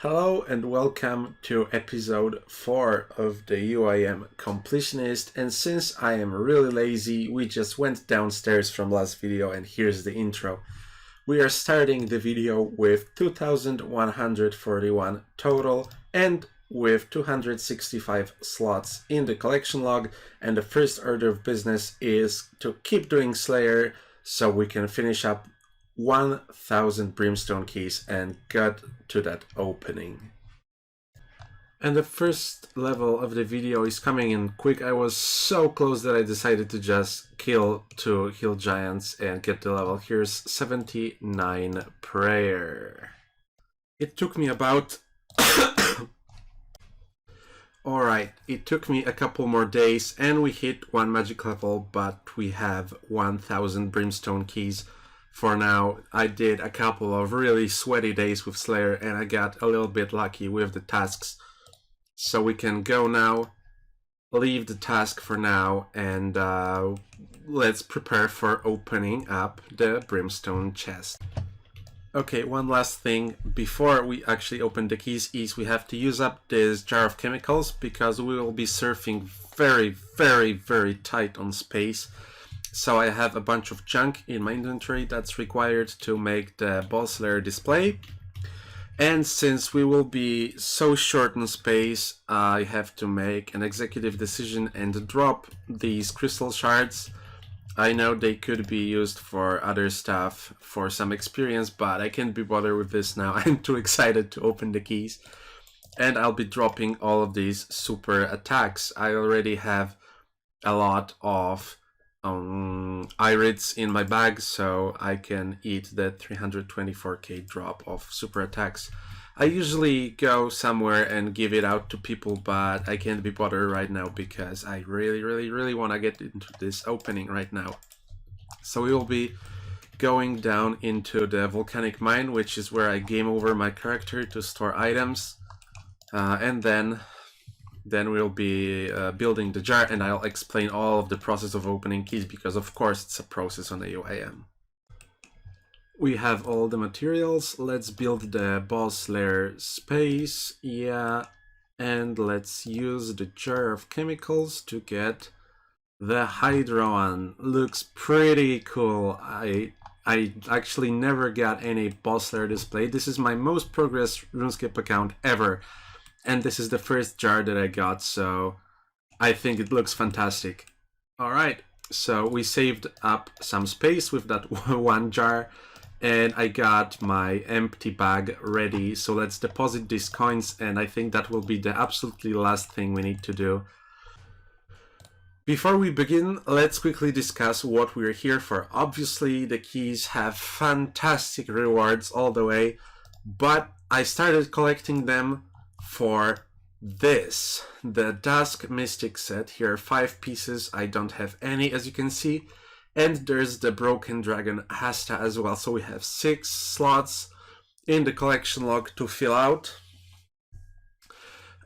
Hello and welcome to episode 4 of the UIM Completionist, and since I am really lazy, we just went downstairs from last video and here's the intro. We are starting the video with 2141 total and with 265 slots in the collection log, and the first order of business is to keep doing Slayer so we can finish up 1000 Brimstone keys and get to that opening. And the first level of the video is coming in quick. I was so close that I decided to just kill 2 hill giants and get the level. Here's 79 prayer. It took me about Alright, it took me a couple more days and we hit 1 magic level, but we have 1000 Brimstone keys. For now, I did a couple of really sweaty days with Slayer and I got a little bit lucky with the tasks. So we can go now, leave the task for now, and let's prepare for opening up the Brimstone chest. Okay, one last thing before we actually open the keys is we have to use up this jar of chemicals because we will be surfing very tight on space. So I have a bunch of junk in my inventory that's required to make the boss lair display. And since we will be so short on space, I have to make an executive decision and drop these crystal shards. I know they could be used for other stuff, for some experience, but I can't be bothered with this now. I'm too excited to open the keys. And I'll be dropping all of these super attacks. I already have a lot of irids in my bag, so I can eat the 324k drop of super attacks. I usually go somewhere and give it out to people, but I can't be bothered right now because I really want to get into this opening right now. So we will be going down into the volcanic mine, which is where I game over my character to store items, and then we'll be building the jar, and I'll explain all of the process of opening keys because of course it's a process on the UIM. We have all the materials. Let's build the boss lair space, yeah, and let's use the jar of chemicals to get the Hydra one. Looks pretty cool. I actually never got any boss lair display. This is my most progressed RuneScape account ever. And this is the first jar that I got, so I think it looks fantastic. Alright, so we saved up some space with that one jar, and I got my empty bag ready. So let's deposit these coins, and I think that will be the absolutely last thing we need to do. Before we begin, let's quickly discuss what we're here for. Obviously, the keys have fantastic rewards all the way, but I started collecting them for this, the Dusk Mystic set. Here are 5 pieces. I don't have any, as you can see, and there's the Broken Dragon Hasta as well. So we have 6 slots in the collection log to fill out.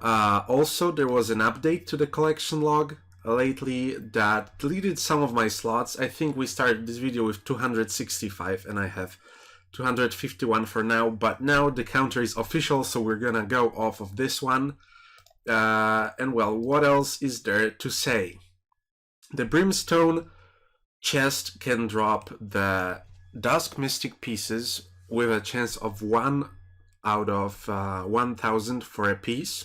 Also, there was an update to the collection log lately that deleted some of my slots. I think we started this video with 265 and I have 251 for now, but now the counter is official, so we're gonna go off of this one. And well, what else is there to say? The Brimstone chest can drop the Dusk Mystic pieces with a chance of 1 out of 1000 for a piece,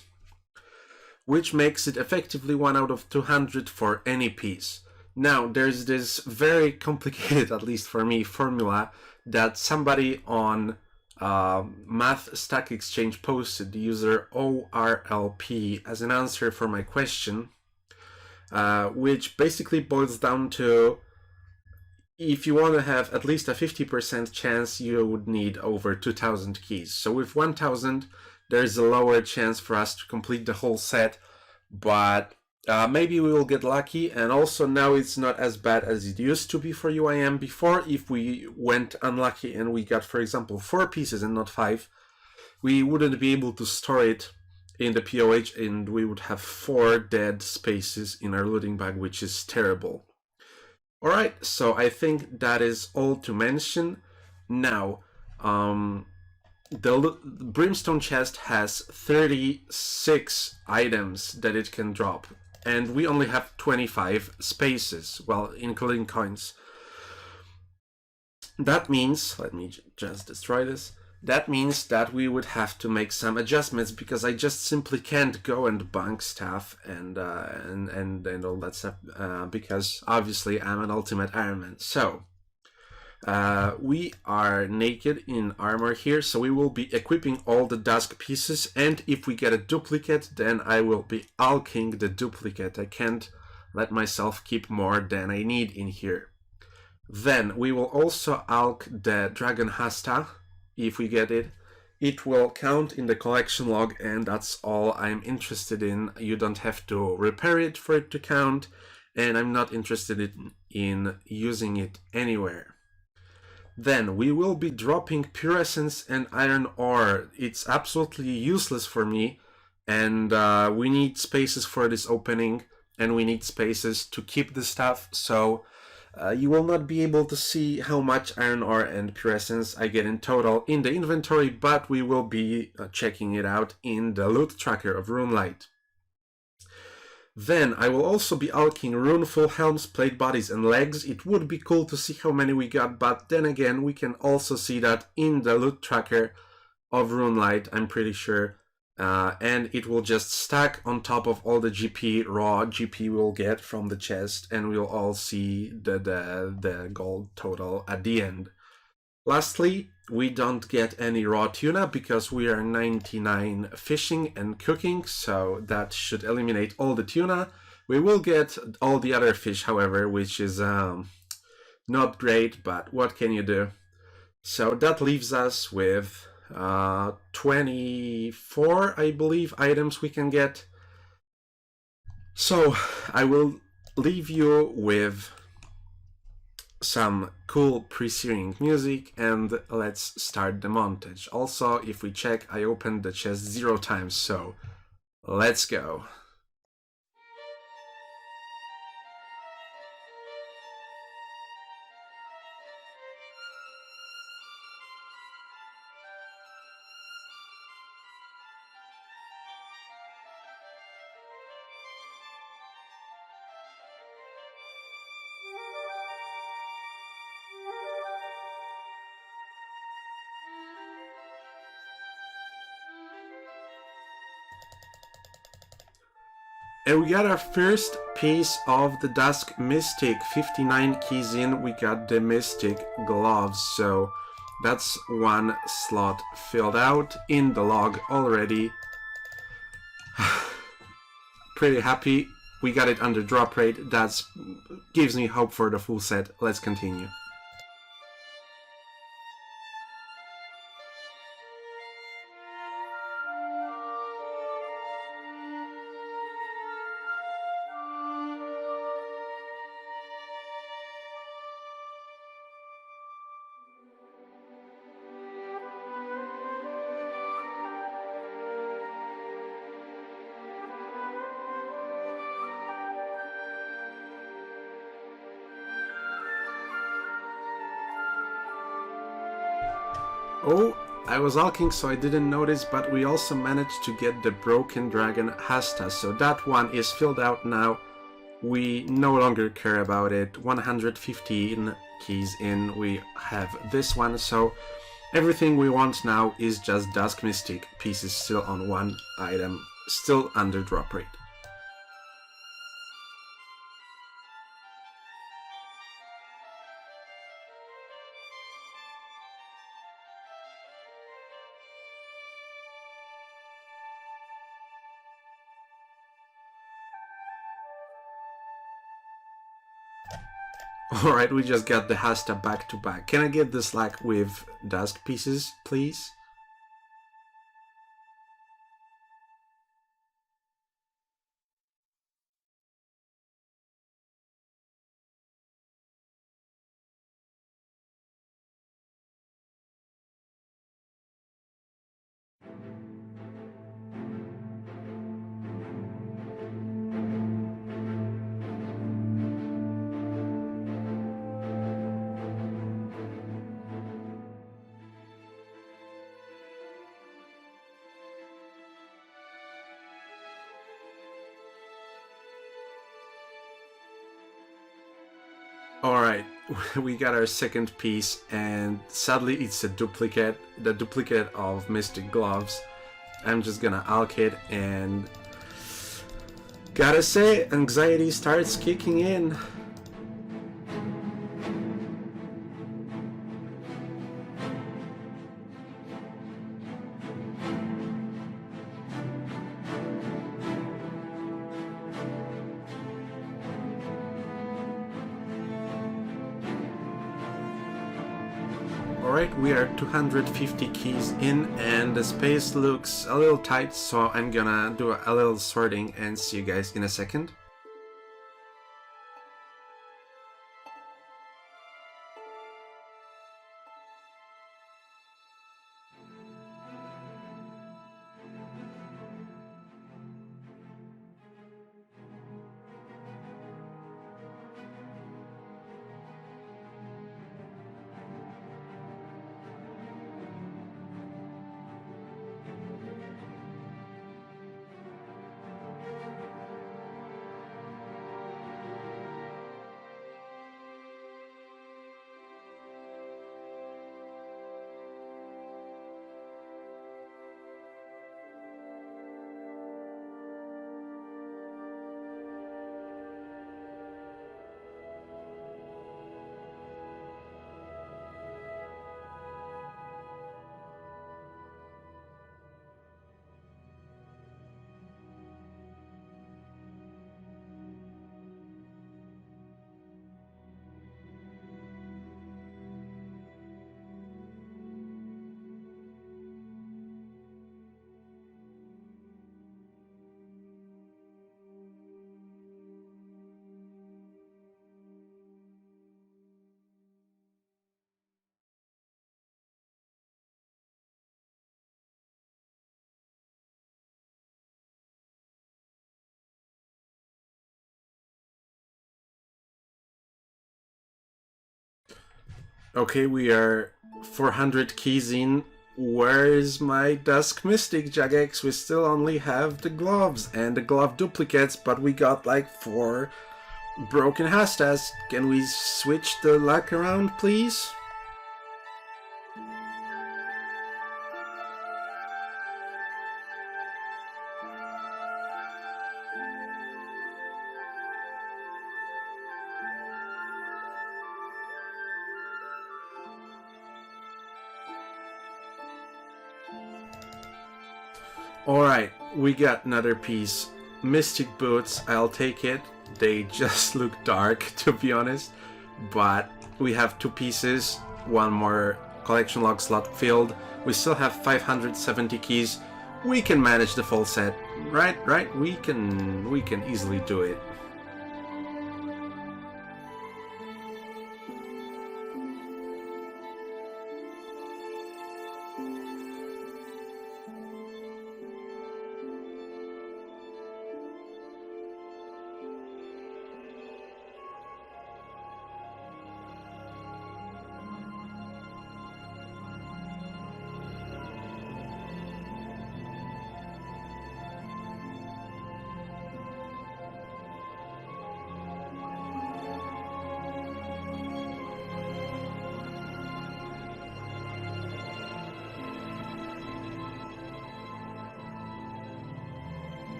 which makes it effectively 1 out of 200 for any piece. Now, there's this very complicated, at least for me, formula that somebody on Math Stack Exchange posted, the user ORLP, as an answer for my question, which basically boils down to, if you want to have at least a 50% chance, you would need over 2000 keys. So with 1000, there's a lower chance for us to complete the whole set, but maybe we will get lucky. And also now it's not as bad as it used to be for UIM. Before, if we went unlucky and we got, for example, 4 pieces and not 5, we wouldn't be able to store it in the POH and we would have 4 dead spaces in our looting bag, which is terrible. Alright, so I think that is all to mention. Now, the Brimstone chest has 36 items that it can drop, and we only have 25 spaces, well, including coins. That means, let me just destroy this. That means that we would have to make some adjustments, because I just simply can't go and bunk stuff and all that stuff, because obviously I'm an ultimate Iron Man. So we are naked in armor here, so we will be equipping all the Dusk pieces, and if we get a duplicate, then I will be alking the duplicate. I can't let myself keep more than I need in here. Then we will also alk the Dragon Hasta. If we get it, it will count in the collection log, and that's all I'm interested in. You don't have to repair it for it to count, and I'm not interested in using it anywhere. Then we will be dropping pure essence and iron ore. It's absolutely useless for me, and we need spaces for this opening, and we need spaces to keep the stuff, so you will not be able to see how much iron ore and pure essence I get in total in the inventory, but we will be checking it out in the loot tracker of Runelight. Then I will also be alking runeful helms, plate bodies, and legs. It would be cool to see how many we got, but then again, we can also see that in the loot tracker of Runelight, I'm pretty sure. And it will just stack on top of all the GP, raw GP we'll get from the chest, and we'll all see the gold total at the end. Lastly, we don't get any raw tuna because we are 99 fishing and cooking, so that should eliminate all the tuna. We will get all the other fish, however, which is not great, but what can you do? So that leaves us with 24, I believe, items we can get. So I will leave you with some cool pre-searing music, and let's start the montage. Also, if we check, I opened the chest 0 times, so let's go. And we got our first piece of the Dusk Mystic. 59 keys in, we got the Mystic gloves. So that's one slot filled out in the log already. Pretty happy. We got it under drop rate. That gives me hope for the full set. Let's continue. Oh, I was alking, so I didn't notice, but we also managed to get the Broken Dragon Hasta, so that one is filled out now. We no longer care about it. 115 keys in, we have this one, so everything we want now is just Dusk Mystic pieces still on one item, still under drop rate. Alright, we just got the Hasta back to back. Can I get this like with Dusk pieces, please? Alright, we got our second piece, and sadly it's a duplicate, the duplicate of Mystic Gloves. I'm just gonna alk it, and gotta say, anxiety starts kicking in. Alright, we are 250 keys in, and the space looks a little tight, so I'm gonna do a little sorting and see you guys in a second. Okay, we are 400 keys in. Where is my Dusk Mystic Jagex? We still only have the gloves and the glove duplicates, but we got like 4 broken hastas. Can we switch the luck around, please? Alright, we got another piece. Mystic Boots, I'll take it. They just look dark, to be honest. But we have 2 pieces, 1 more collection log slot filled. We still have 570 keys. We can manage the full set. Right? We can easily do it.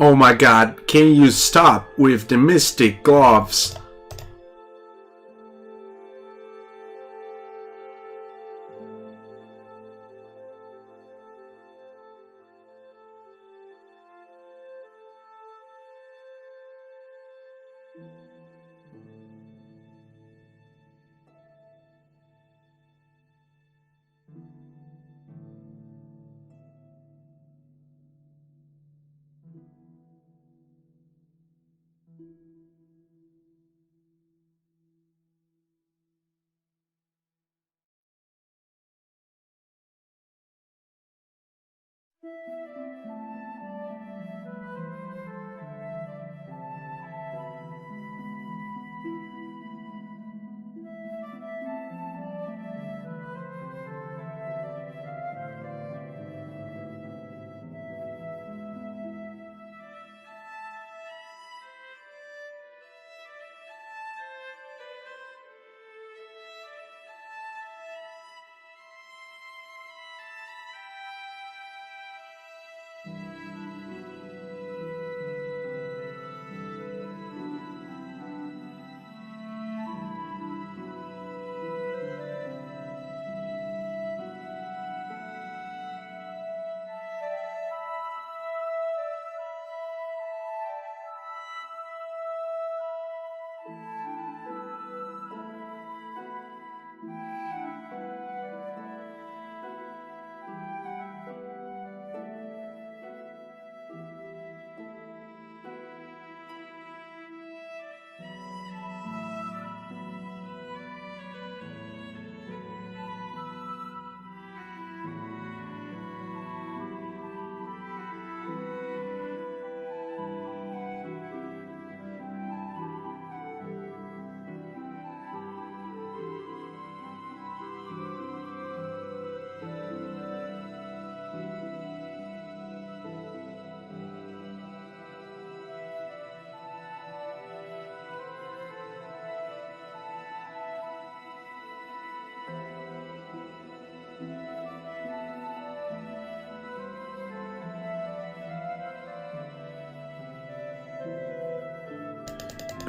Oh my god, can you stop with the Mystic Gloves?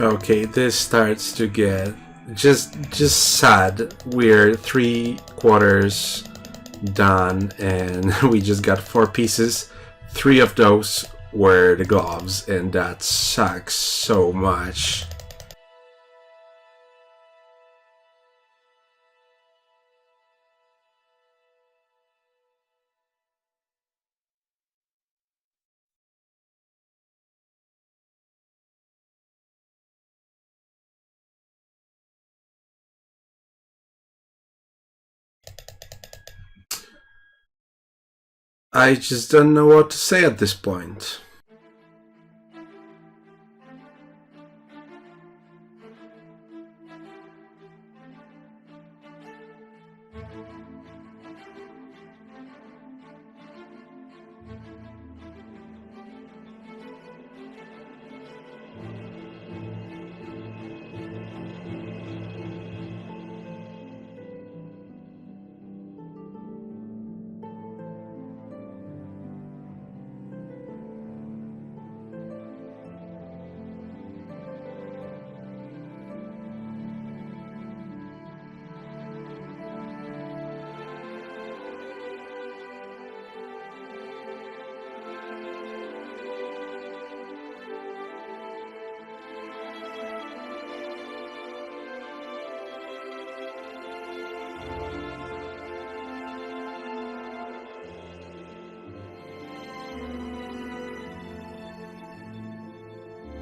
Okay, this starts to get just sad. We're 3/4 done, and we just got 4 pieces. 3 of those were the gloves, and that sucks so much. I just don't know what to say at this point.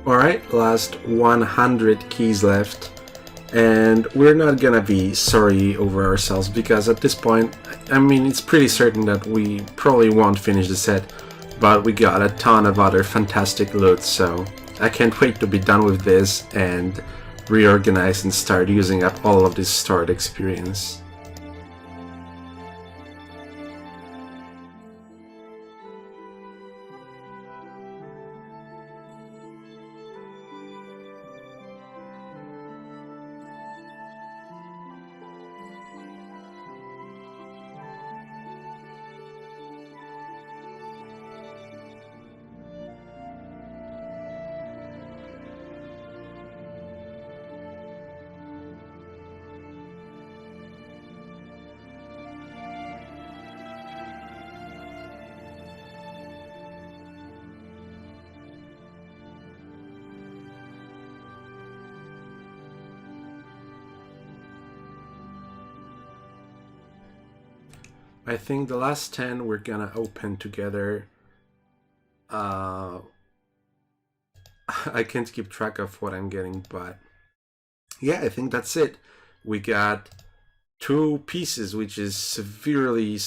Alright, last 100 keys left. And we're not gonna be sorry over ourselves because at this point, I mean, it's pretty certain that we probably won't finish the set, but we got a ton of other fantastic loot, so I can't wait to be done with this and reorganize and start using up all of this stored experience. I think the last 10 we're gonna open together. I can't keep track of what I'm getting, but yeah, I think that's it. We got 2 pieces, which is severely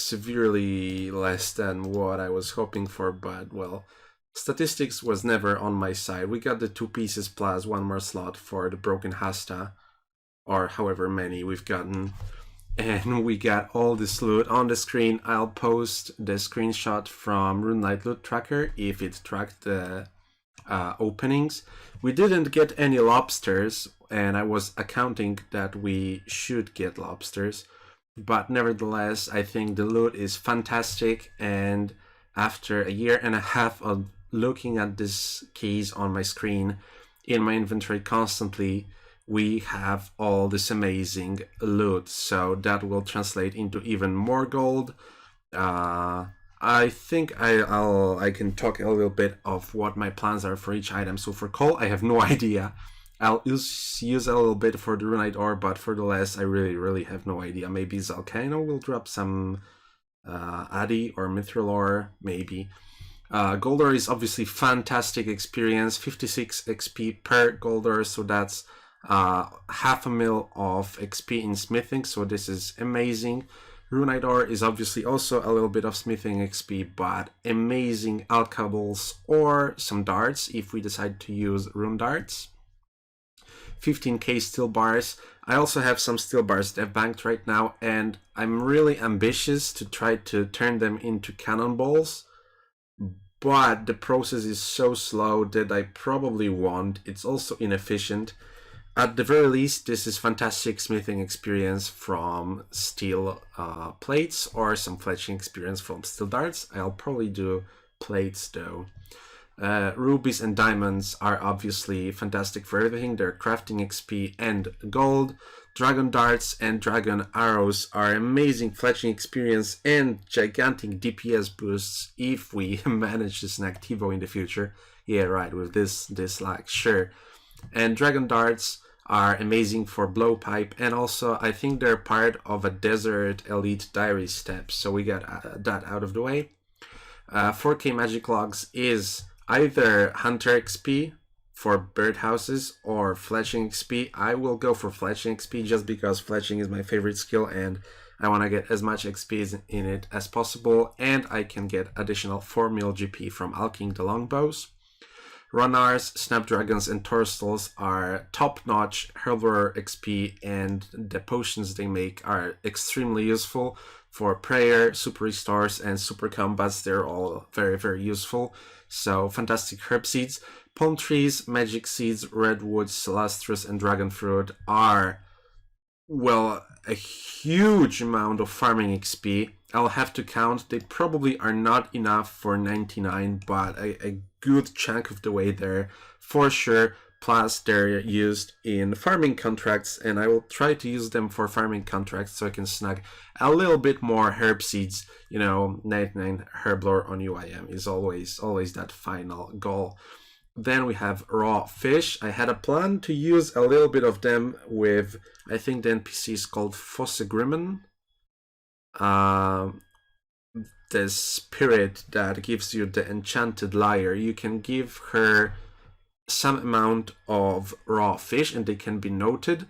less than what I was hoping for, but well, statistics was never on my side. We got the 2 pieces plus 1 more slot for the broken Hasta, or however many we've gotten. And we got all this loot on the screen. I'll post the screenshot from RuneLite Loot Tracker if it tracked the openings. We didn't get any lobsters, and I was accounting that we should get lobsters. But nevertheless, I think the loot is fantastic, and after a year and a half of looking at these keys on my screen, in my inventory constantly, we have all this amazing loot, so that will translate into even more gold. I think I can talk a little bit of what my plans are for each item. So for coal, I have no idea. I'll use a little bit for the runite ore, but for the rest, I really have no idea. Maybe Zalcano will drop some Addy or Mithril ore, maybe. Gold ore is obviously fantastic experience, 56 XP per gold ore, so that's half a mil of XP in smithing, so this is amazing. Runite ore is obviously also a little bit of smithing XP, but amazing alchemicals or some darts if we decide to use rune darts. 15k steel bars. I also have some steel bars that I've banked right now, and I'm really ambitious to try to turn them into cannonballs, but the process is so slow that I probably won't. It's also inefficient. At the very least, this is fantastic smithing experience from steel plates or some fletching experience from steel darts. I'll probably do plates though. Rubies and diamonds are obviously fantastic for everything. They're crafting XP and gold. Dragon darts and dragon arrows are amazing fletching experience and gigantic DPS boosts if we manage to snag Tivo in the future. Yeah, right, with this lag, sure. And dragon darts are amazing for blowpipe, and also I think they're part of a desert elite diary step, so we got that out of the way. 4K magic logs is either hunter XP for birdhouses or fletching XP. I will go for fletching XP just because fletching is my favorite skill and I want to get as much XP in it as possible, and I can get additional 4 mil GP from alking the longbows. Runners, Snapdragons, and Torstals are top-notch Herblore XP, and the potions they make are extremely useful for prayer, super restores, and super combats. They're all very, very useful. So, fantastic herb seeds. Palm trees, magic seeds, redwoods, Celastrus, and dragon fruit are, well, a huge amount of farming XP. I'll have to count. They probably are not enough for 99, but a good chunk of the way there for sure. Plus they're used in farming contracts, and I will try to use them for farming contracts so I can snag a little bit more herb seeds. You know, 99 herblore on UIM is always that final goal. Then we have raw fish. I had a plan to use a little bit of them with, I think the NPC is called Fossegrimmen. The spirit that gives you the enchanted lyre. You can give her some amount of raw fish and they can be noted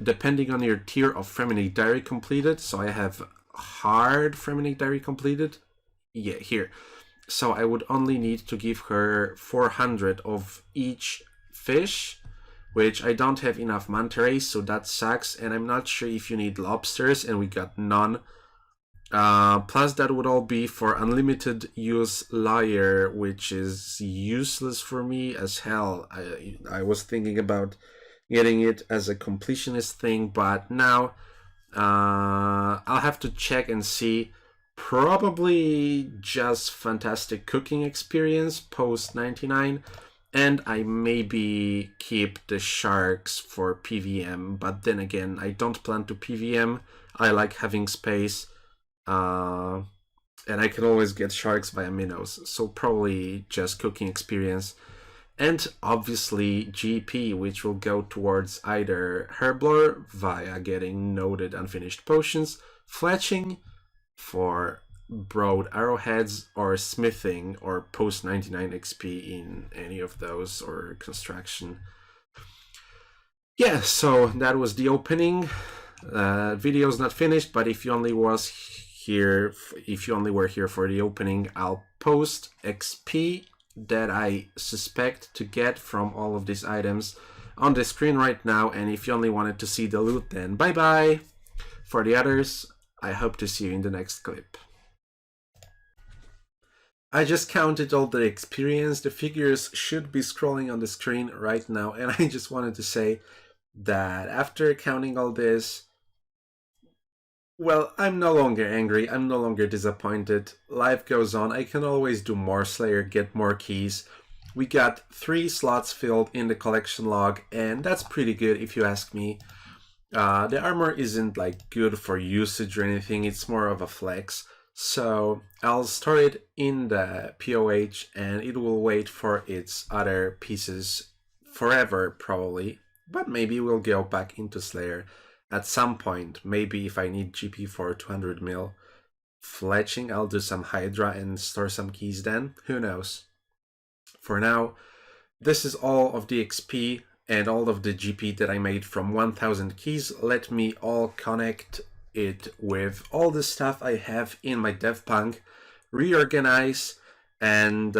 depending on your tier of Freminic Diary completed. So I have hard Freminic Diary completed. Yeah, here. So I would only need to give her 400 of each fish, which I don't have enough manta rays, so that sucks. And I'm not sure if you need lobsters, and we got none. Plus that would all be for unlimited use lyre, which is useless for me as hell. I was thinking about getting it as a completionist thing, but now I'll have to check and see. Probably just fantastic cooking experience post 99, and I maybe keep the sharks for PVM, but then again I don't plan to PVM. I like having space. And I can always get sharks via minnows, so probably just cooking experience. And obviously GP, which will go towards either herblore via getting noted unfinished potions, fletching for broad arrowheads, or smithing or post 99 XP in any of those, or construction. Yeah, so that was the opening. Video's not finished, but if you only were here for the opening, I'll post XP that I suspect to get from all of these items on the screen right now, and if you only wanted to see the loot, then bye bye. For the others, I hope to see you in the next clip. I just counted all the experience. The figures should be scrolling on the screen right now, and I just wanted to say that after counting all this, well, I'm no longer angry, I'm no longer disappointed. Life goes on, I can always do more Slayer, get more keys. We got 3 slots filled in the collection log, and that's pretty good if you ask me. The armor isn't like good for usage or anything, it's more of a flex. So I'll store it in the POH and it will wait for its other pieces forever probably. But maybe we'll go back into Slayer at some point. Maybe if I need GP for 200 mil fletching, I'll do some Hydra and store some keys then. Who knows? For now, this is all of the XP and all of the GP that I made from 1000 keys. Let me all connect it with all the stuff I have in my DevPunk, reorganize, and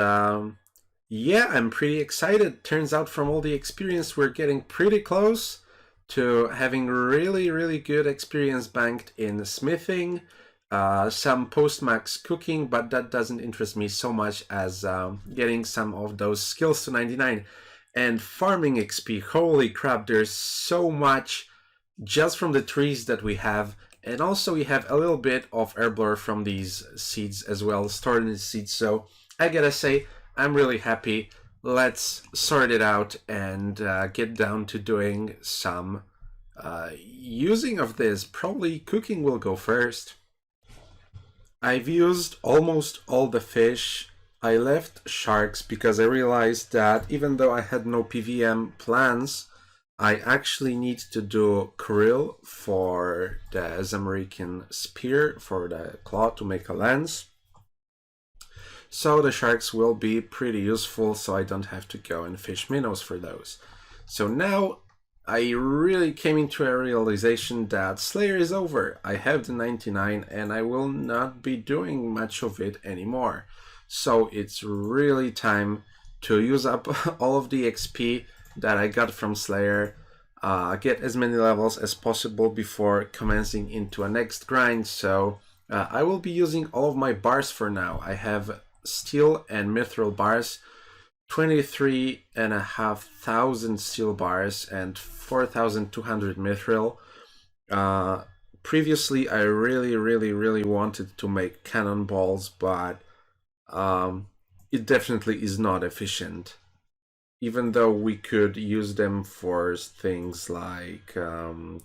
yeah, I'm pretty excited. Turns out from all the experience we're getting pretty close to having really good experience banked in smithing, some post-max cooking, but that doesn't interest me so much as getting some of those skills to 99. And farming XP, holy crap, there's so much just from the trees that we have. And also we have a little bit of herblore from these seeds as well, stored in the seeds. So I gotta say, I'm really happy. Let's sort it out and get down to doing some using of this. Probably cooking will go first. I've used almost all the fish. I left sharks because I realized that even though I had no PVM plans, I actually need to do krill for the Zamerican spear, for the claw to make a lens. So the sharks will be pretty useful, so I don't have to go and fish minnows for those. So now I really came into a realization that Slayer is over. I have the 99 and I will not be doing much of it anymore. So it's really time to use up all of the XP that I got from Slayer, get as many levels as possible before commencing into a next grind. So I will be using all of my bars for now. I have steel and mithril bars, 23,500 steel bars and 4,200 mithril. Previously, I really wanted to make cannonballs, but it definitely is not efficient. Even though we could use them for things like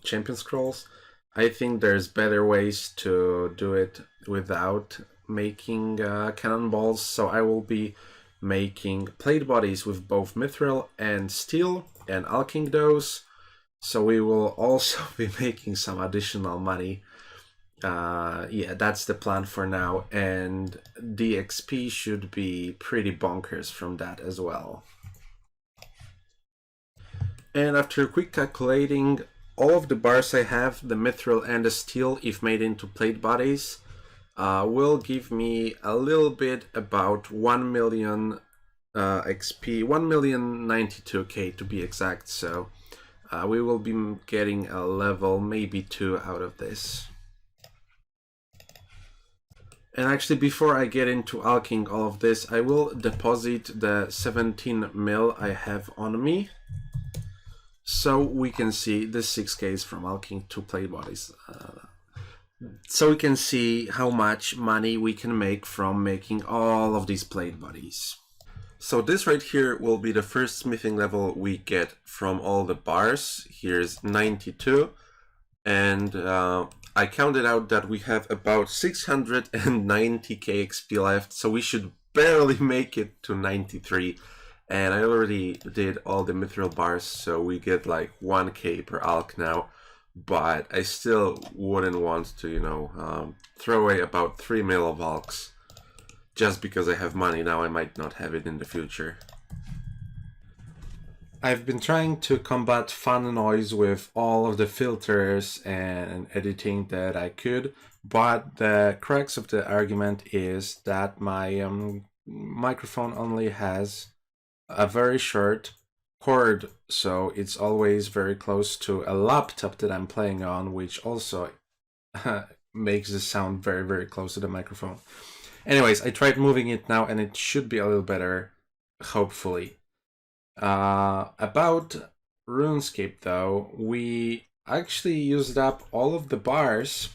champion scrolls, I think there's better ways to do it without making cannonballs. So I will be making plate bodies with both mithril and steel and alking those. So we will also be making some additional money. Yeah, that's the plan for now, and the XP should be pretty bonkers from that as well. And after quick calculating, all of the bars I have, the mithril and the steel, if made into plate bodies, will give me a little bit about 1 million XP, 1,092,000 to be exact. So we will be getting a level, maybe 2 out of this. And actually, before I get into alking all of this, I will deposit the 17 mil I have on me. So we can see the 6Ks from alking to plate bodies. So we can see how much money we can make from making all of these plate bodies. So this right here will be the first smithing level we get from all the bars. Here's 92. And I counted out that we have about 690k XP left. So we should barely make it to 93. And I already did all the mithril bars, so we get like 1k per alk now. But I still wouldn't want to, you know, throw away about 3 mil of alks just because I have money now. I might not have it in the future. I've been trying to combat fan noise with all of the filters and editing that I could, but the crux of the argument is that my microphone only has a very short cord, so it's always very close to a laptop that I'm playing on, which also makes the sound very close to the microphone. Anyways, I tried moving it now and it should be a little better, hopefully. About RuneScape though, we actually used up all of the bars.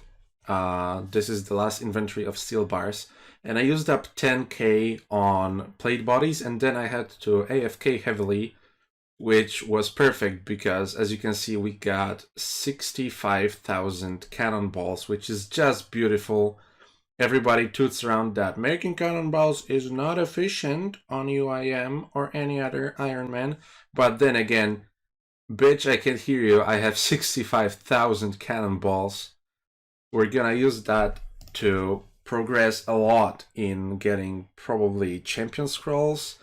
This is the last inventory of steel bars. And I used up 10k on plate bodies, and then I had to AFK heavily, which was perfect because, as you can see, we got 65,000 cannonballs, which is just beautiful. Everybody toots around that making cannonballs is not efficient on UIM or any other Iron Man, but then again, bitch, I can hear you, I have 65,000 cannonballs. We're gonna use that to progress a lot in getting probably champion scrolls,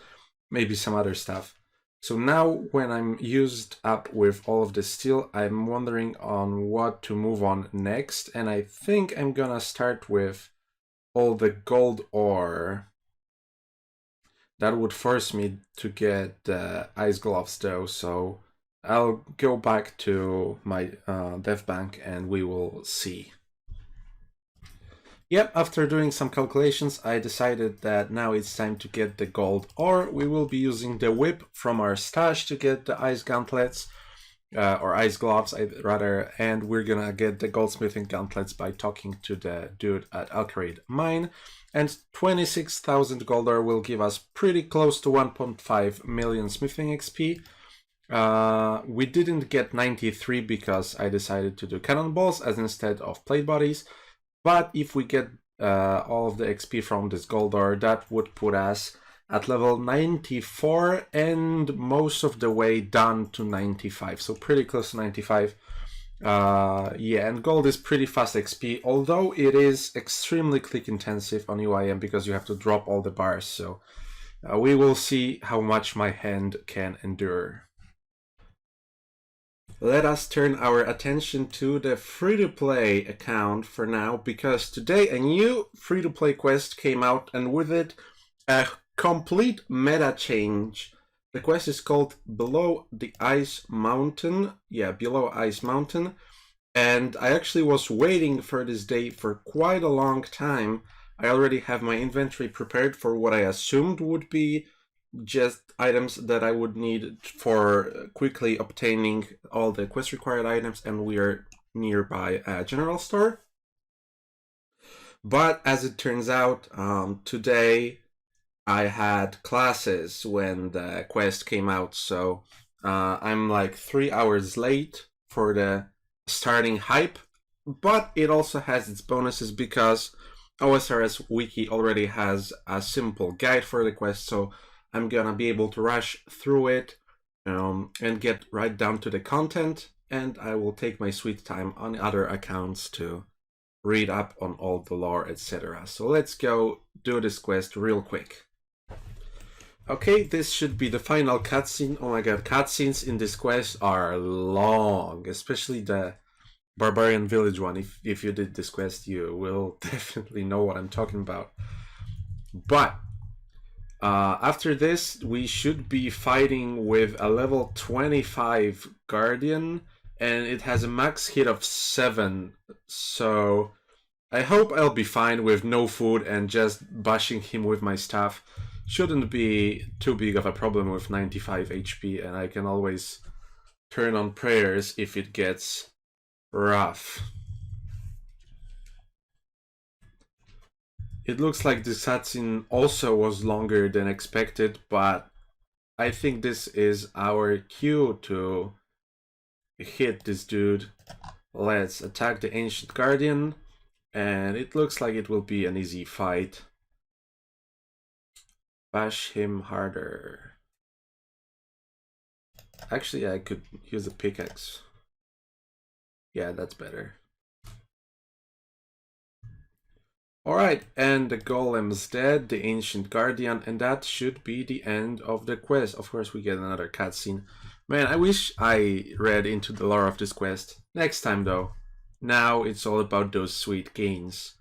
maybe some other stuff. So now when I'm used up with all of the steel, I'm wondering on what to move on next, and I think I'm gonna start with all the gold ore. That would force me to get the ice gloves though, so I'll go back to my dev bank and we will see. Yep, after doing some calculations, I decided that now it's time to get the gold ore. We will be using the whip from our stash to get the ice gauntlets. or ice gloves rather, and we're gonna get the goldsmithing gauntlets by talking to the dude at Alcarade Mine. And 26,000 gold ore will give us pretty close to 1.5 million smithing XP. We didn't get 93 because I decided to do cannonballs as instead of plate bodies. But if we get all of the XP from this gold ore, that would put us at level 94 and most of the way down to 95. So pretty close to 95. Yeah, and gold is pretty fast XP, although it is extremely click intensive on UIM because you have to drop all the bars. So we will see how much my hand can endure. Let us turn our attention to the free-to-play account for now, because today a new free-to-play quest came out, and with it a complete meta change. The quest is called Below the Ice Mountain. Yeah, Below Ice Mountain. And I actually was waiting for this day for quite a long time. I already have my inventory prepared for what I assumed would be just items that I would need for quickly obtaining all the quest required items, and we are nearby a general store. But as it turns out, today I had classes when the quest came out, so I'm like 3 hours late for the starting hype, but it also has its bonuses because OSRS Wiki already has a simple guide for the quest, so I'm gonna be able to rush through it and get right down to the content, and I will take my sweet time on other accounts to read up on all the lore, etc. So let's go do this quest real quick. Okay, this should be the final cutscene. Oh my god, cutscenes in this quest are long, especially the Barbarian Village one. If you did this quest, you will definitely know what I'm talking about. But after this, we should be fighting with a level 25 Guardian, and it has a max hit of 7, so I hope I'll be fine with no food and just bashing him with my staff. Shouldn't be too big of a problem with 95 HP, and I can always turn on prayers if it gets rough. It looks like this cutscene also was longer than expected, but I think this is our cue to hit this dude. Let's attack the Ancient Guardian, and it looks like it will be an easy fight. Bash him harder. Actually, I could use a pickaxe. Yeah, that's better. Alright, and the golem's dead, the Ancient Guardian, and that should be the end of the quest. Of course, we get another cutscene. Man, I wish I read into the lore of this quest. Next time, though. Now it's all about those sweet gains.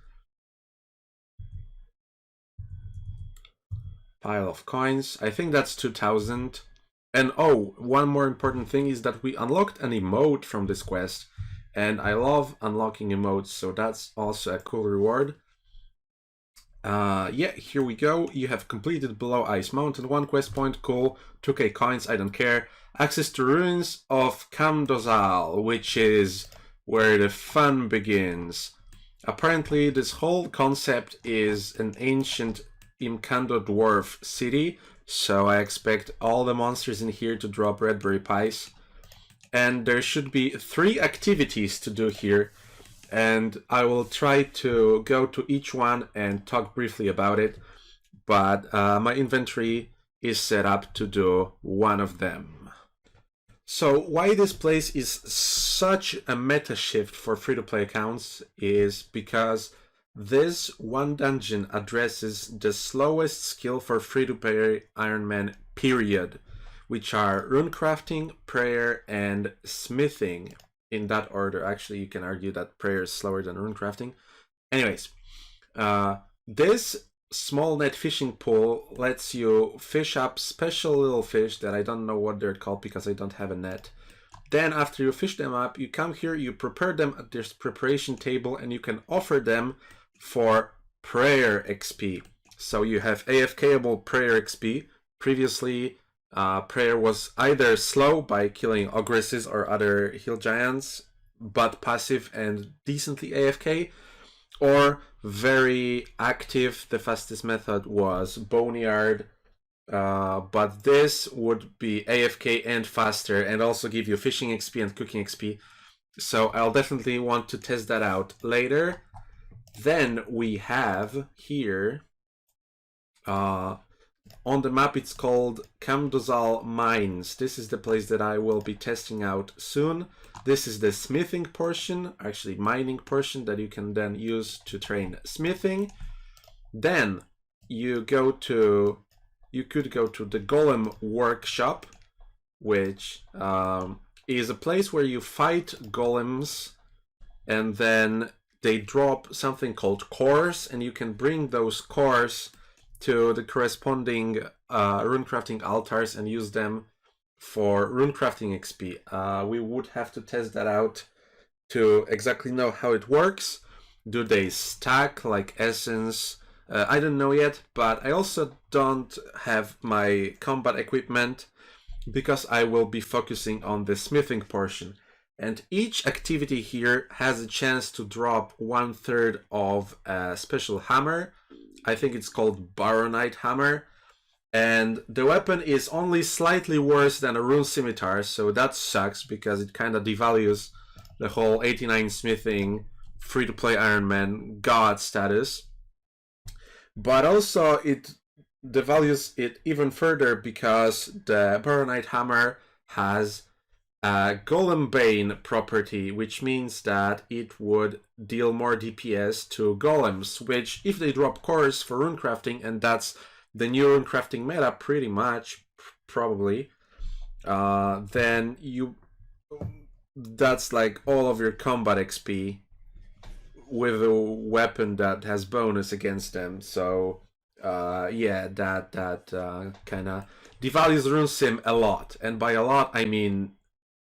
Pile of coins. I think that's 2,000. And oh, one more important thing is that we unlocked an emote from this quest. And I love unlocking emotes, so that's also a cool reward. Yeah, here we go. You have completed Below Ice Mountain, 1 quest point, cool. 2k coins, I don't care. Access to Ruins of Kamdozal, which is where the fun begins. Apparently, this whole concept is an ancient Imkando dwarf city, so I expect all the monsters in here to drop Redberry Pies. And there should be 3 activities to do here, and I will try to go to each one and talk briefly about it, but my inventory is set up to do one of them. So why this place is such a meta shift for free-to-play accounts is because this one dungeon addresses the slowest skill for free-to-play Iron Man, period, which are runecrafting, prayer, and smithing. In that order. Actually, you can argue that prayer is slower than runecrafting. Anyways, this small net fishing pool lets you fish up special little fish that I don't know what they're called because I don't have a net. Then after you fish them up, you come here, you prepare them at this preparation table, and you can offer them for prayer XP. So you have AFKable prayer XP. Previously, Prayer was either slow by killing ogresses or other hill giants, but passive and decently AFK, or very active. The fastest method was Boneyard, but this would be AFK and faster, and also give you fishing XP and cooking XP. So I'll definitely want to test that out later. Then we have here, on the map, it's called Kamdozal Mines. This is the place that I will be testing out soon. This is the smithing portion, actually mining portion, that you can then use to train smithing. Then you could go to the Golem Workshop, which is a place where you fight golems, and then they drop something called cores, and you can bring those cores to the corresponding runecrafting altars and use them for runecrafting XP. We would have to test that out to exactly know how it works. Do they stack like essence? I don't know yet, but I also don't have my combat equipment because I will be focusing on the smithing portion. And each activity here has a chance to drop 1/3 of a special hammer. I think it's called Baronite Hammer. And the weapon is only slightly worse than a rune scimitar, so that sucks because it kind of devalues the whole 89 smithing free-to-play Iron Man god status. But also it devalues it even further because the Baronite Hammer has a Golem Bane property, which means that it would deal more DPS to golems, which if they drop cores for runecrafting, and that's the new runecrafting meta pretty much, probably, then that's like all of your combat XP with a weapon that has bonus against them. So yeah, that kind of devalues rune sim a lot, and by a lot I mean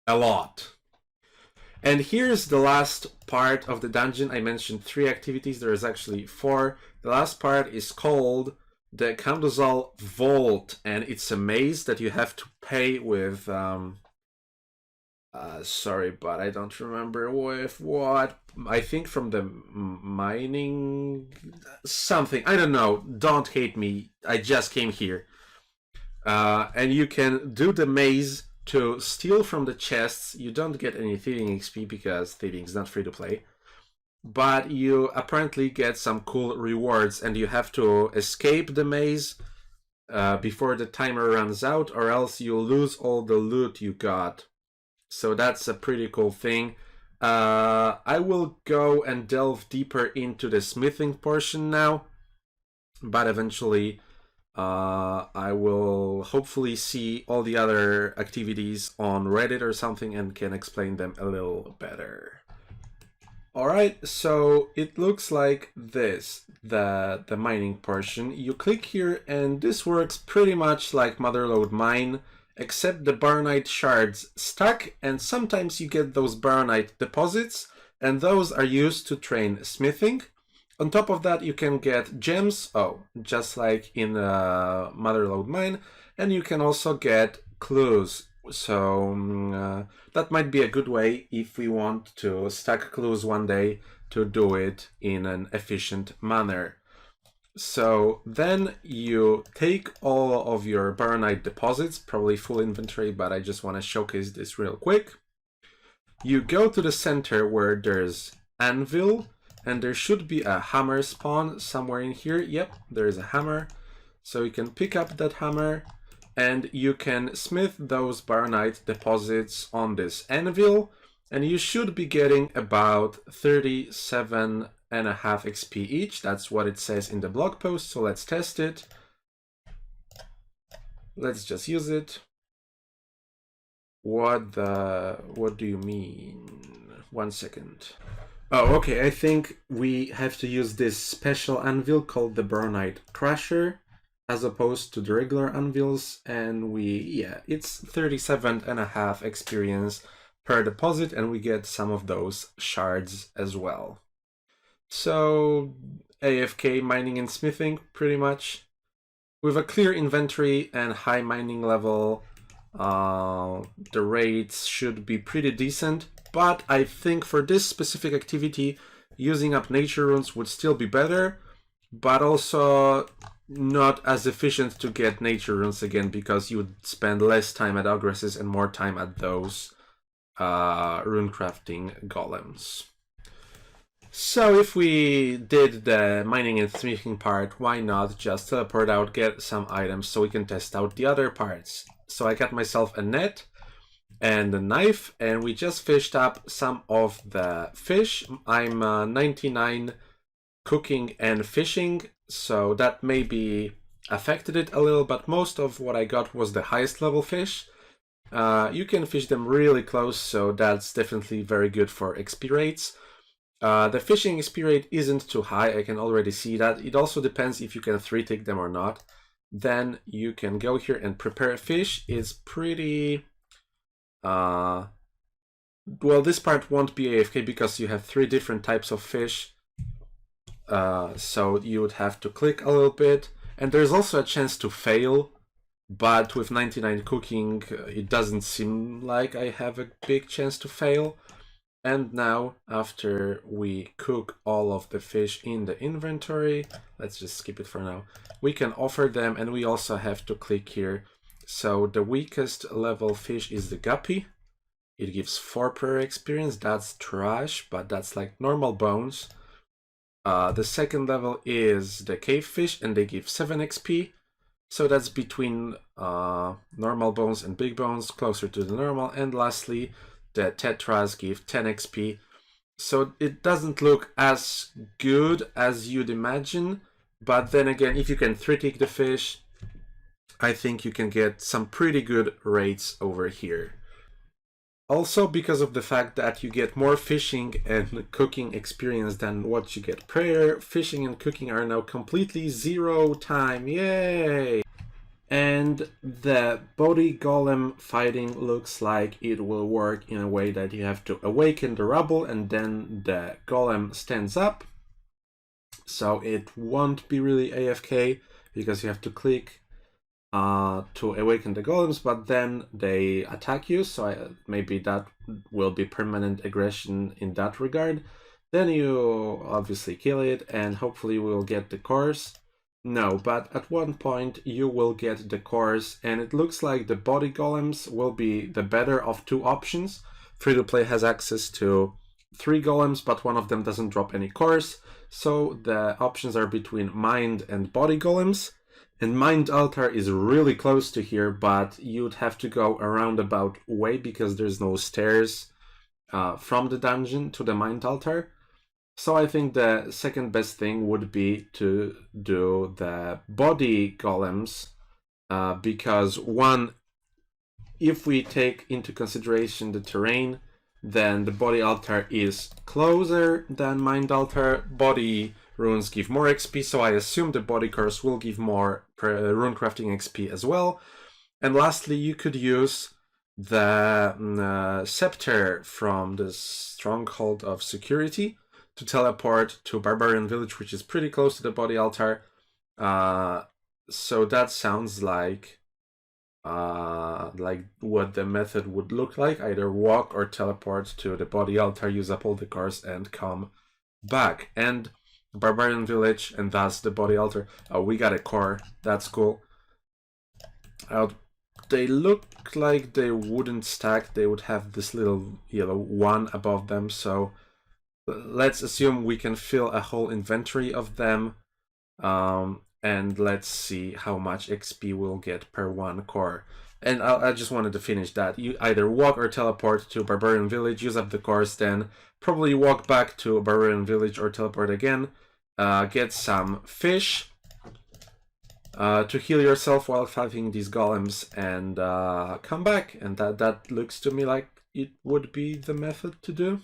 a lot. And here's the last part of the dungeon. I mentioned 3 activities. There is actually 4. The last part is called the Kamdozal Vault, and it's a maze that you have to pay with sorry, but I don't remember with what. I think from the mining something. I don't know. Don't hate me. I just came here. And you can do the maze to steal from the chests. You don't get any thieving XP because thieving is not free to play. But you apparently get some cool rewards, and you have to escape the maze before the timer runs out, or else you lose all the loot you got. So that's a pretty cool thing. I will go and delve deeper into the smithing portion now, but eventually I will hopefully see all the other activities on Reddit or something and can explain them a little better. Alright, so it looks like this, the mining portion. You click here and this works pretty much like Motherlode Mine, except the Baronite shards stack, and sometimes you get those Baronite deposits, and those are used to train smithing. On top of that, you can get gems, just like in Motherlode Mine, and you can also get clues. So that might be a good way if we want to stack clues one day to do it in an efficient manner. So then you take all of your Baronite deposits, probably full inventory, but I just want to showcase this real quick. You go to the center where there's anvil, and there should be a hammer spawn somewhere in here. Yep, there is a hammer. So you can pick up that hammer, and you can smith those Baronite deposits on this anvil, and you should be getting about 37.5 XP each. That's what it says in the blog post, so let's test it. Let's just use it. What do you mean? 1 second. Oh, okay, I think we have to use this special anvil called the Baronite Crusher, as opposed to the regular anvils, and it's 37.5 experience per deposit, and we get some of those shards as well. So AFK mining and smithing, pretty much. With a clear inventory and high mining level, the rates should be pretty decent, but I think for this specific activity, using up nature runes would still be better, but also not as efficient to get nature runes again, because you would spend less time at ogresses and more time at those rune crafting golems. So if we did the mining and smithing part, why not just teleport out, get some items so we can test out the other parts. So I got myself a net and a knife, and we just fished up some of the fish. I'm 99 cooking and fishing, so that maybe affected it a little, but most of what I got was the highest level fish. You can fish them really close, so that's definitely very good for XP rates. The fishing XP rate isn't too high, I can already see that. It also depends if you can 3-tick them or not. Then you can go here and prepare a fish. It's pretty... well, this part won't be AFK because you have 3 different types of fish. So you would have to click a little bit. And there's also a chance to fail. But with 99 cooking, it doesn't seem like I have a big chance to fail. And now, after we cook all of the fish in the inventory, let's just skip it for now, we can offer them, and we also have to click here. So the weakest level fish is the guppy. It gives 4 per experience. That's trash, but that's like normal bones. The second level is the cave fish, and they give 7 XP. So that's between normal bones and big bones, closer to the normal. And lastly, the tetras give 10 XP. So it doesn't look as good as you'd imagine. But then again, if you can 3-tick the fish, I think you can get some pretty good rates over here. Also, because of the fact that you get more fishing and cooking experience than what you get prayer, fishing and cooking are now completely 0 time. Yay! And the body golem fighting looks like it will work in a way that you have to awaken the rubble and then the golem stands up. So it won't be really AFK because you have to click to awaken the golems, but then they attack you, so maybe that will be permanent aggression in that regard. Then you obviously kill it, and hopefully we will get the cores. No, but at one point you will get the cores, and it looks like the body golems will be the better of 2 options. Free-to-play has access to 3 golems, but one of them doesn't drop any cores, so the options are between mind and body golems. And Mind Altar is really close to here, but you'd have to go a roundabout way because there's no stairs from the dungeon to the Mind Altar. So I think the second best thing would be to do the body golems, because one, if we take into consideration the terrain, then the body altar is closer than Mind Altar. Body runes give more XP, so I assume the body curse will give more rune crafting XP as well. And lastly, you could use the scepter from the Stronghold of Security to teleport to Barbarian Village, which is pretty close to the body altar. So that sounds like what the method would look like. Either walk or teleport to the body altar, use up all the cores, and come back. And Barbarian Village, and thus the body altar. Oh, we got a core. That's cool. They look like they wouldn't stack. They would have this little yellow 1 above them. So let's assume we can fill a whole inventory of them. And let's see how much XP we'll get per 1 core. And I just wanted to finish that. You either walk or teleport to Barbarian Village, use up the cores, then probably walk back to Barbarian Village or teleport again, get some fish to heal yourself while fighting these golems, and come back. And that looks to me like it would be the method to do.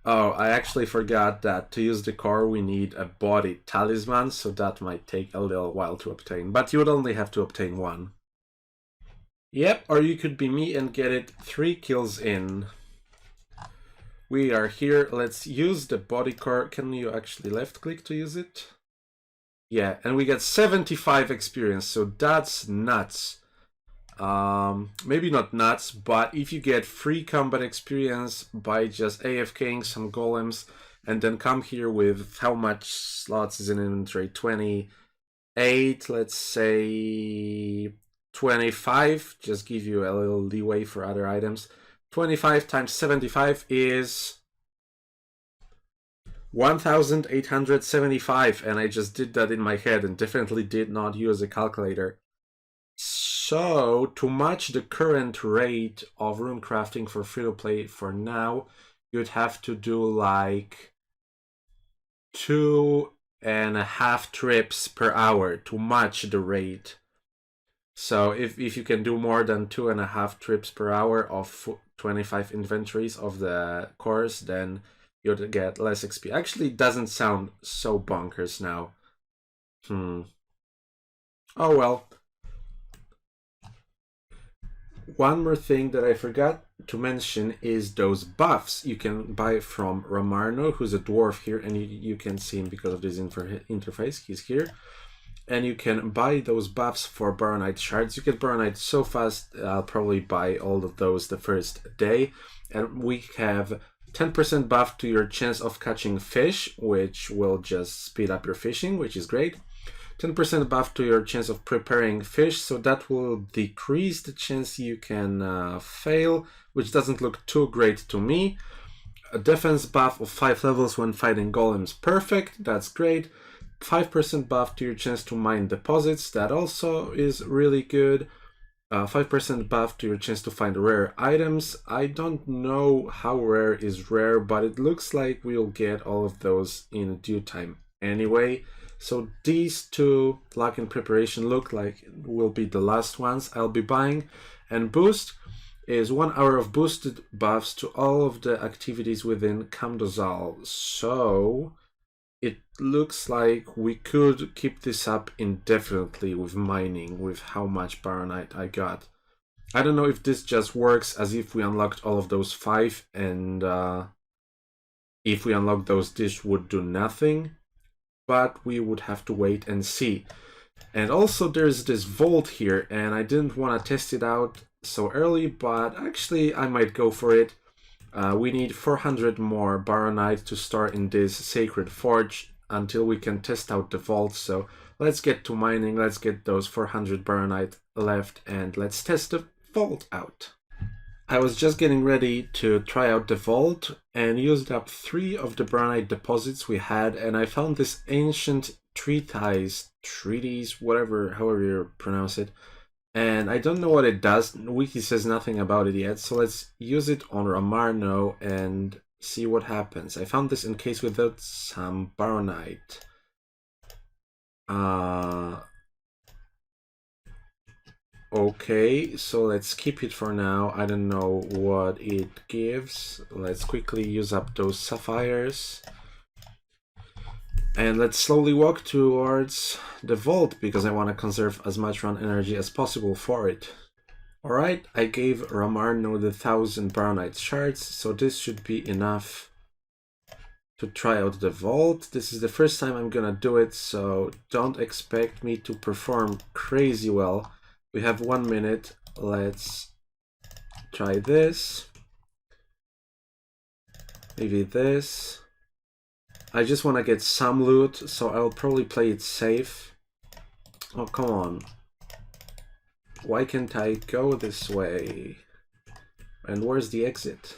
Oh, I actually forgot that to use the core we need a body talisman, so that might take a little while to obtain, but you would only have to obtain 1. Yep, or you could be me and get it 3 kills in. We are here, let's use the body core. Can you actually left click to use it? Yeah, and we get 75 experience, so that's nuts. Maybe not nuts, but if you get free combat experience by just AFKing some golems and then come here with how much slots is in inventory, 28, let's say 25, just give you a little leeway for other items. 25 times 75 is 1875, and I just did that in my head and definitely did not use a calculator. So, to match the current rate of rune crafting for free-to-play for now, you'd have to do like 2.5 trips per hour to match the rate. So if you can do more than 2.5 trips per hour of 25 inventories of the course, then you'd get less XP. Actually, it doesn't sound so bonkers now. Oh well. One more thing that I forgot to mention is those buffs you can buy from Ramarno, who's a dwarf here, and you can see him because of this interface. He's here. And you can buy those buffs for Baronite shards. You get Baronite so fast, I'll probably buy all of those the first day. And we have 10% buff to your chance of catching fish, which will just speed up your fishing, which is great. 10% buff to your chance of preparing fish, so that will decrease the chance you can fail, which doesn't look too great to me. A defense buff of 5 levels when fighting golems, perfect, that's great. 5% buff to your chance to mine deposits, that also is really good. 5% buff to your chance to find rare items. I don't know how rare is rare, but it looks like we'll get all of those in due time anyway. So these two, luck and preparation, look like will be the last ones I'll be buying. And boost is 1 hour of boosted buffs to all of the activities within Kamdozal. So it looks like we could keep this up indefinitely with mining, with how much Baronite I got. I don't know if this just works as if we unlocked all of those 5, and if we unlock those, this would do nothing. But we would have to wait and see. And also there's this vault here, and I didn't want to test it out so early, but actually I might go for it. We need 400 more Baronite to start in this Sacred Forge until we can test out the vault. So let's get to mining, let's get those 400 Baronite left, and let's test the vault out. I was just getting ready to try out the vault and used up 3 of the Baronite deposits we had, and I found this ancient treatise, whatever, however you pronounce it. And I don't know what it does. Wiki says nothing about it yet, so let's use it on Ramarno and see what happens. I found this encased without some Baronite. Okay, so let's keep it for now. I don't know what it gives. Let's quickly use up those sapphires. And let's slowly walk towards the vault because I want to conserve as much run energy as possible for it. Alright, I gave Ramarno the 1000 Baronite shards, so this should be enough to try out the vault. This is the first time I'm gonna do it, so don't expect me to perform crazy well. We have 1 minute. Let's try this. Maybe this. I just want to get some loot, so I'll probably play it safe. Oh, come on. Why can't I go this way? And where's the exit?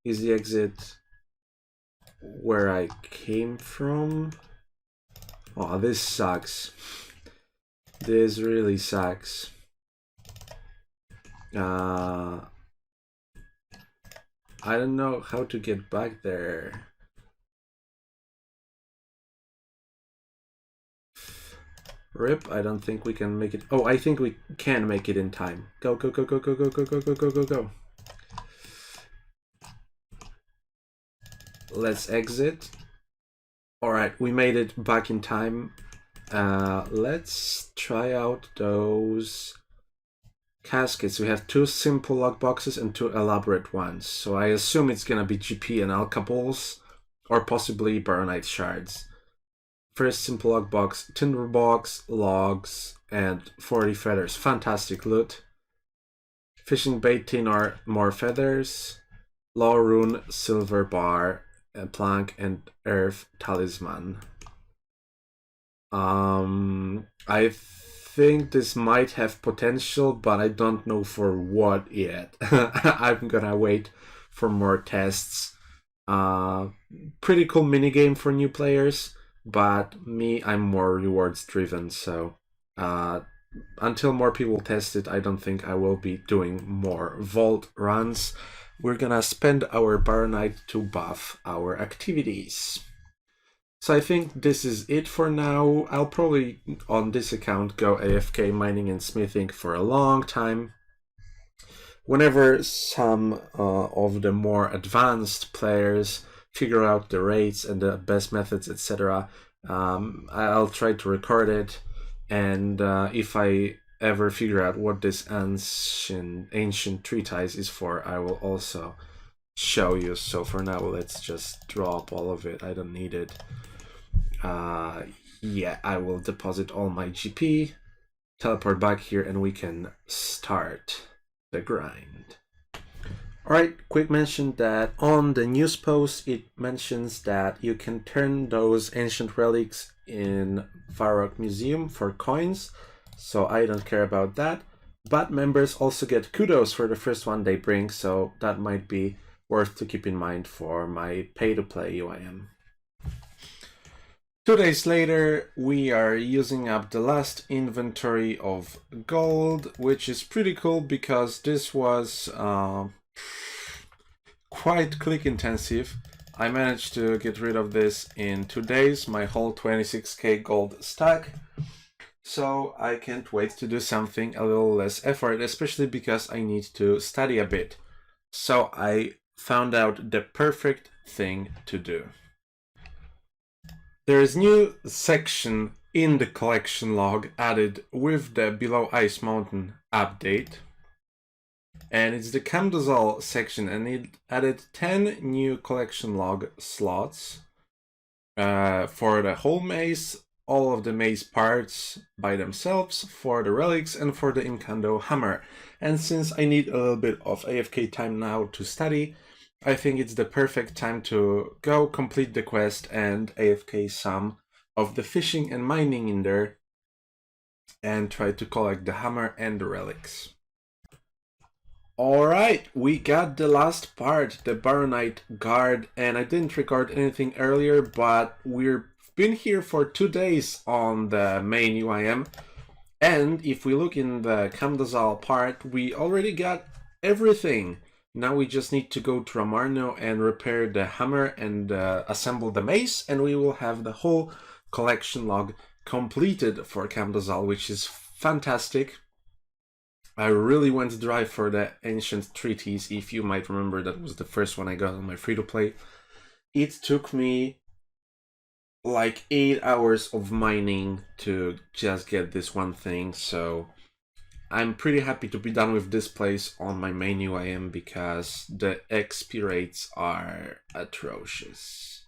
Is the exit where I came from? Oh, this sucks. This really sucks. I don't know how to get back there. Rip, I don't think we can make it. Oh, I think we can make it in time. Go, go, go, go, go, go, go, go, go, go, go, go. Let's exit. Alright, we made it back in time. Let's try out those caskets. We have 2 simple lock boxes and 2 elaborate ones. So I assume it's gonna be GP and alkaballs, or possibly Baronite shards. First simple log box, tinderbox, logs, and 40 feathers. Fantastic loot. Fishing bait, tin or more feathers. Law rune, silver bar, a plank, and earth talisman. I think this might have potential, but I don't know for what yet. I'm gonna wait for more tests. Pretty cool minigame for new players, but me, I'm more rewards driven, so until more people test it, I don't think I will be doing more vault runs. We're gonna spend our Baronite to buff our activities. So I think this is it for now. I'll probably, on this account, go AFK mining and smithing for a long time. Whenever some of the more advanced players figure out the rates and the best methods, etc., I'll try to record it. And if I ever figure out what this ancient treatise is for, I will also show you. So for now, let's just drop all of it. I don't need it. Yeah, I will deposit all my GP, teleport back here, and we can start the grind. Alright, quick mention that on the news post it mentions that you can turn those ancient relics in Varrock Museum for coins, so I don't care about that. But members also get kudos for the first one they bring, so that might be worth to keep in mind for my pay-to-play UIM. 2 days later, we are using up the last inventory of gold, which is pretty cool because this was quite click intensive. I managed to get rid of this in 2 days, my whole 26k gold stack. So I can't wait to do something a little less effort, especially because I need to study a bit. So I found out the perfect thing to do. There is new section in the collection log added with the Below Ice Mountain update. And it's the Camdozal section, and it added 10 new collection log slots for the whole maze, all of the maze parts by themselves, for the relics, and for the Incando hammer. And since I need a little bit of AFK time now to study, I think it's the perfect time to go complete the quest and AFK some of the fishing and mining in there and try to collect the hammer and the relics. Alright, we got the last part, the Baronite Guard, and I didn't record anything earlier, but we've been here for 2 days on the main UIM, and if we look in the Camdozal part, we already got everything. Now we just need to go to Ramarno and repair the hammer and assemble the mace, and we will have the whole collection log completed for Camdozal, which is fantastic. I really went dry for the ancient treatise. If you might remember, that was the first one I got on my free-to-play. It took me like 8 hours of mining to just get this one thing, so I'm pretty happy to be done with this place on my main UIM because the XP rates are atrocious.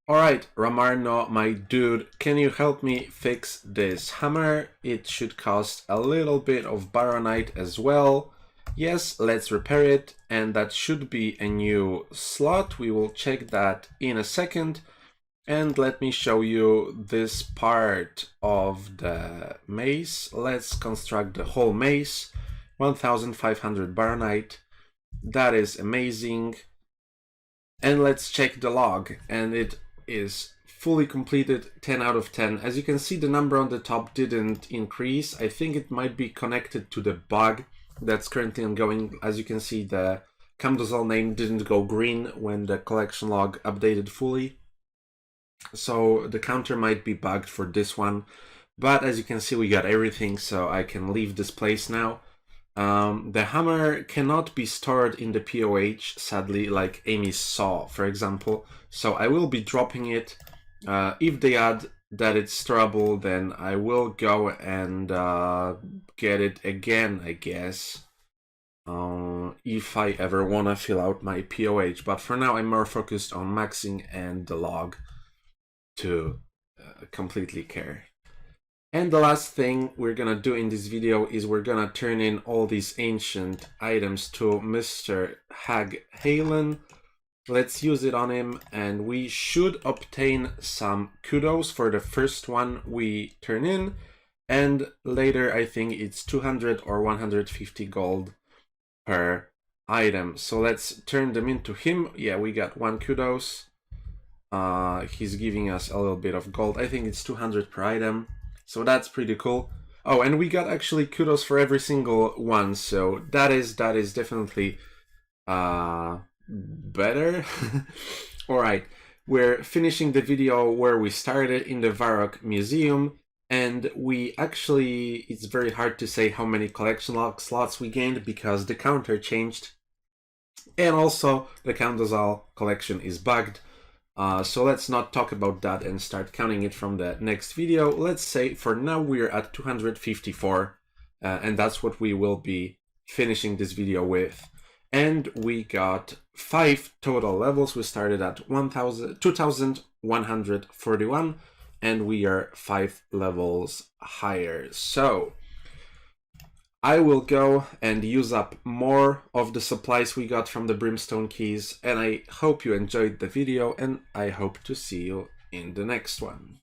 Alright, Ramarno, my dude, can you help me fix this hammer? It should cost a little bit of Baronite as well. Yes, let's repair it, and that should be a new slot. We will check that in a second. And let me show you this part of the maze. Let's construct the whole maze. 1500 Baronite. That is amazing. And let's check the log. And it is fully completed, 10 out of 10. As you can see, the number on the top didn't increase. I think it might be connected to the bug that's currently ongoing. As you can see, the Camdozal name didn't go green when the collection log updated fully. So the counter might be bugged for this one, but as you can see, we got everything, so I can leave this place now. The hammer cannot be stored in the POH, sadly, like Amy's saw, for example, so I will be dropping it. If they add that it's storable, then I will go and get it again, I guess, if I ever want to fill out my POH, but for now I'm more focused on maxing and the log to completely care. And the last thing we're gonna do in this video is we're gonna turn in all these ancient items to Mr. Hag Halen. Let's use it on him, and we should obtain some kudos for the first one we turn in, and later I think it's 200 or 150 gold per item. So let's turn them into him. Yeah, we got 1 kudos. He's giving us a little bit of gold. I think it's 200 per item. So that's pretty cool. Oh, and we got actually kudos for every single one. So that is definitely better. Alright, we're finishing the video where we started in the Varrock Museum. And we actually, it's very hard to say how many collection log slots we gained because the counter changed. And also the Countazal collection is bugged. So let's not talk about that and start counting it from the next video. Let's say for now we're at 254, and that's what we will be finishing this video with. And we got 5 total levels. We started at 2141, and we are 5 levels higher. So I will go and use up more of the supplies we got from the Brimstone keys, and I hope you enjoyed the video, and I hope to see you in the next one.